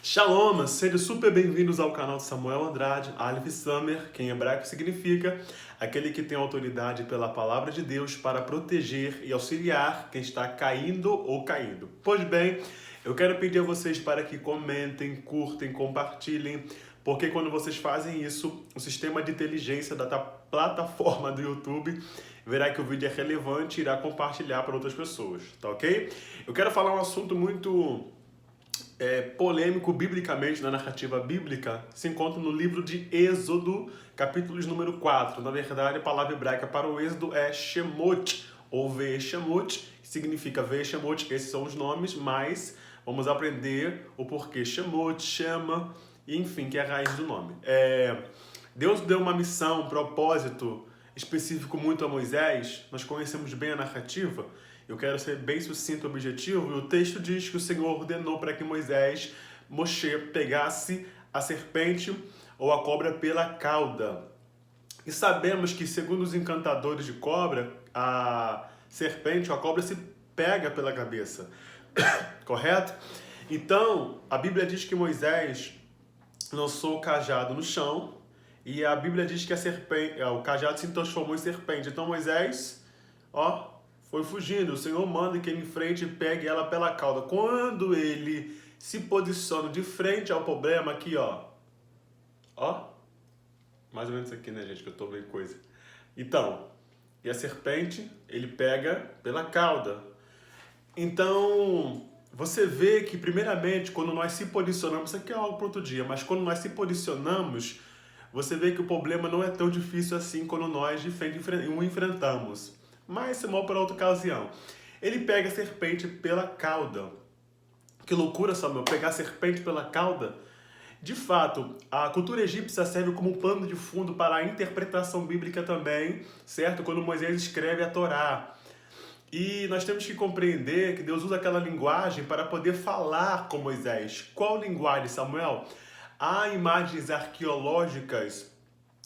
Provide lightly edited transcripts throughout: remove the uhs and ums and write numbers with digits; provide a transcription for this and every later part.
Shalom, sejam super bem-vindos ao canal de Samuel Andrade, Aleph Samer, que em hebraico significa aquele que tem autoridade pela palavra de Deus para proteger e auxiliar quem está caindo ou caindo. Pois bem, eu quero pedir a vocês para que comentem, curtem, compartilhem, porque quando vocês fazem isso, o sistema de inteligência da plataforma do YouTube verá que o vídeo é relevante e irá compartilhar para outras pessoas, tá ok? Eu quero falar um assunto muito polêmico biblicamente, na narrativa bíblica, se encontra no livro de Êxodo, capítulos número 4. Na verdade, a palavra hebraica para o Êxodo é Shemot, ou Ve-Shemot, que significa Ve-Shemot, esses são os nomes, mas vamos aprender o porquê Shemot, Shema, enfim, que é a raiz do nome. Deus deu uma missão, um propósito específico muito a Moisés, nós conhecemos bem a narrativa. Eu quero ser bem sucinto e objetivo, e o texto diz que o Senhor ordenou para que Moshe, pegasse a serpente ou a cobra pela cauda. E sabemos que, segundo os encantadores de cobra, a serpente ou a cobra se pega pela cabeça, correto? Então, a Bíblia diz que Moisés lançou o cajado no chão, e a Bíblia diz que o cajado se transformou em serpente. Então Moisés, foi fugindo. O Senhor manda que ele enfrente e pegue ela pela cauda. Quando ele se posiciona de frente ao problema, aqui, mais ou menos isso aqui, né, gente, que eu tô vendo coisa. Então, e a serpente, ele pega pela cauda. Então, você vê que, primeiramente, quando nós se posicionamos, isso aqui é algo para outro dia, mas quando nós se posicionamos, você vê que o problema não é tão difícil assim quando nós de frente o enfrentamos. Mas isso é mal para outra ocasião. Ele pega a serpente pela cauda. Que loucura, Samuel, pegar a serpente pela cauda? De fato, a cultura egípcia serve como pano de fundo para a interpretação bíblica também, certo? Quando Moisés escreve a Torá. E nós temos que compreender que Deus usa aquela linguagem para poder falar com Moisés. Qual linguagem, Samuel? Há imagens arqueológicas.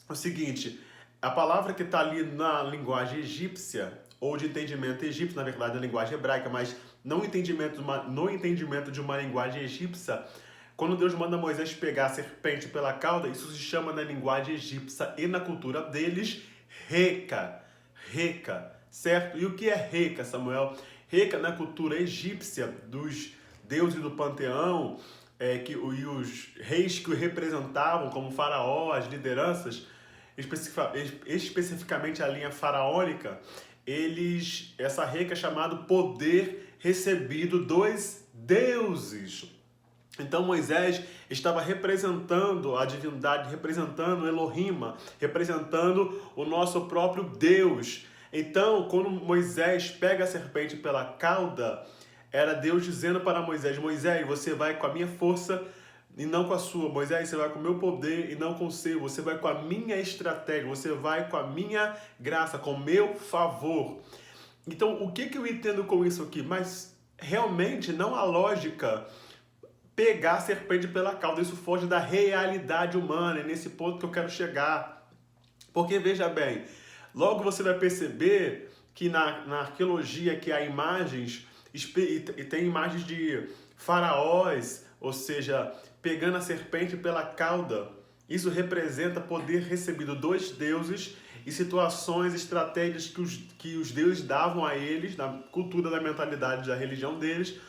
O seguinte, a palavra que está ali na linguagem egípcia, ou de entendimento egípcio, na verdade, na linguagem hebraica, mas no entendimento de uma linguagem egípcia, quando Deus manda Moisés pegar a serpente pela cauda, isso se chama na linguagem egípcia e na cultura deles, Reca. Reca, certo? E o que é Reca, Samuel? Reca, na cultura egípcia, dos deuses do panteão, e os reis que o representavam, como faraó, as lideranças, especificamente a linha faraônica, essa Reca é chamado poder recebido dos deuses. Então Moisés estava representando a divindade, representando Elohim, representando o nosso próprio Deus. Então, quando Moisés pega a serpente pela cauda, era Deus dizendo para Moisés: Moisés, você vai com a minha força e não com a sua. Moisés, você vai com o meu poder e não com o seu. Você vai com a minha estratégia, você vai com a minha graça, com o meu favor. Então, o que eu entendo com isso aqui? Mas realmente não há lógica pegar a serpente pela cauda. Isso foge da realidade humana. É nesse ponto que eu quero chegar. Porque, veja bem, logo você vai perceber que na arqueologia que há imagens, e tem imagens de faraós, ou seja, pegando a serpente pela cauda. Isso representa poder recebido dos deuses e situações, estratégias que os deuses davam a eles, na cultura, da mentalidade, da religião deles,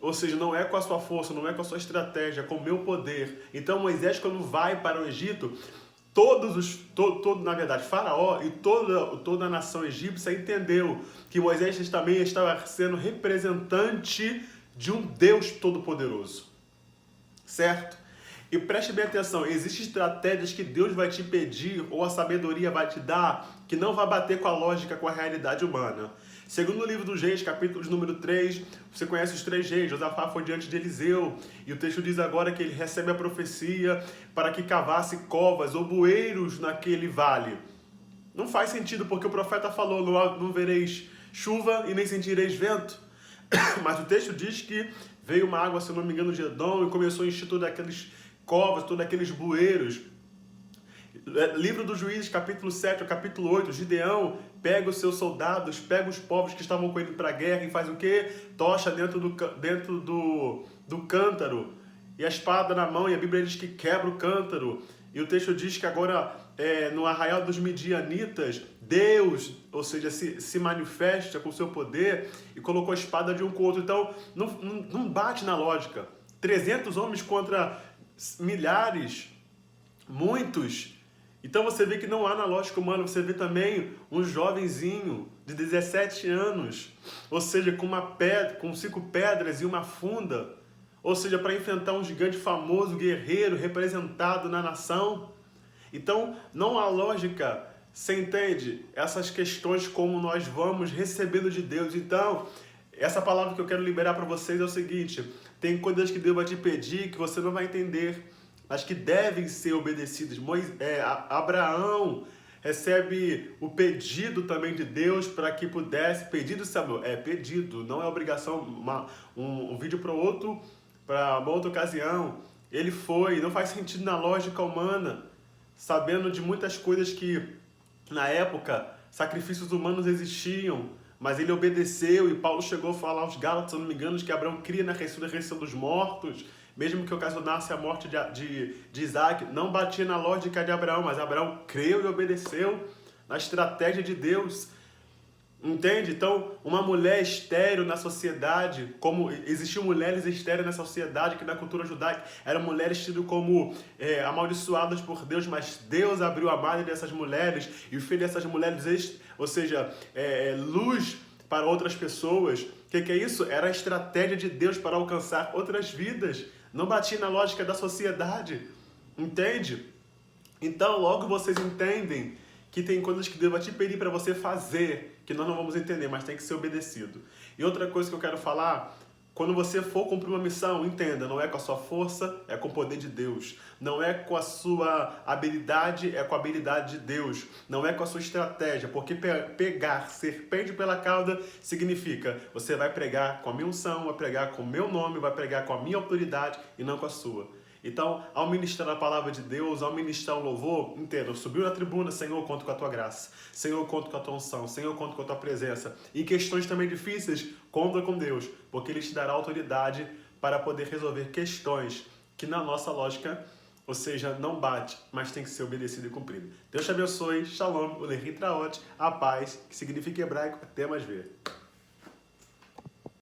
ou seja, não é com a sua força, não é com a sua estratégia, é com o meu poder. Então Moisés, quando vai para o Egito, na verdade, Faraó e toda a nação egípcia entendeu que Moisés também estava sendo representante de um Deus todo-poderoso, certo? E preste bem atenção, existem estratégias que Deus vai te pedir ou a sabedoria vai te dar que não vai bater com a lógica, com a realidade humana. Segundo o livro dos Reis, capítulo número 3, você conhece os 3 reis. Josafá foi diante de Eliseu, e o texto diz agora que ele recebe a profecia para que cavasse covas ou bueiros naquele vale. Não faz sentido, porque o profeta falou: não vereis chuva e nem sentireis vento. Mas o texto diz que veio uma água, se não me engano, de Edom, e começou a encher todas aquelas covas, todos aqueles bueiros. Livro dos Juízes, capítulo 7 ao capítulo 8, Gideão pega os seus soldados, pega os povos que estavam com ele para a guerra e faz o quê? Tocha dentro do cântaro e a espada na mão, e a Bíblia diz que quebra o cântaro. E o texto diz que agora, no arraial dos midianitas, Deus, ou seja, se manifesta com o seu poder e colocou a espada de um com o outro. Então, não bate na lógica. 300 homens contra milhares, muitos. Então você vê que não há na lógica humana. Você vê também um jovenzinho de 17 anos, ou seja, com 5 pedras e uma funda, ou seja, para enfrentar um gigante famoso, guerreiro, representado na nação. Então não há lógica, você entende? Essas questões como nós vamos recebendo de Deus. Então, essa palavra que eu quero liberar para vocês é o seguinte: tem coisas que Deus vai te pedir que você não vai entender, mas que devem ser obedecidas. Abraão recebe o pedido também de Deus para que pudesse, pedido, Samuel, pedido, não é obrigação, um vídeo para outro, para uma outra ocasião. Ele foi, não faz sentido na lógica humana, sabendo de muitas coisas que, na época, sacrifícios humanos existiam, mas ele obedeceu, e Paulo chegou a falar aos Gálatas, se eu não me engano, que Abraão cria na ressurreição dos mortos, mesmo que ocasionasse a morte de Isaac. Não batia na lógica de Abraão, mas Abraão creu e obedeceu na estratégia de Deus. Entende? Então, uma mulher estéril na sociedade, como existiam mulheres estéreis na sociedade, que na cultura judaica eram mulheres tidas como amaldiçoadas por Deus, mas Deus abriu a madre dessas mulheres e fez dessas mulheres, ou seja, luz para outras pessoas. O que é isso? Era a estratégia de Deus para alcançar outras vidas. Não batia na lógica da sociedade. Entende? Então, logo vocês entendem que tem coisas que Deus vai te pedir para você fazer, que nós não vamos entender, mas tem que ser obedecido. E outra coisa que eu quero falar, quando você for cumprir uma missão, entenda, não é com a sua força, é com o poder de Deus. Não é com a sua habilidade, é com a habilidade de Deus. Não é com a sua estratégia, porque pegar serpente pela cauda significa, você vai pregar com a minha unção, vai pregar com o meu nome, vai pregar com a minha autoridade e não com a sua. Então, ao ministrar a palavra de Deus, ao ministrar o louvor, entenda, subiu na tribuna, Senhor, eu conto com a tua graça. Senhor, eu conto com a tua unção. Senhor, eu conto com a tua presença. Em questões também difíceis, conta com Deus, porque Ele te dará autoridade para poder resolver questões que na nossa lógica, ou seja, não bate, mas tem que ser obedecido e cumprido. Deus te abençoe. Shalom, Ulehi Traot, a paz, que significa em hebraico, até mais ver.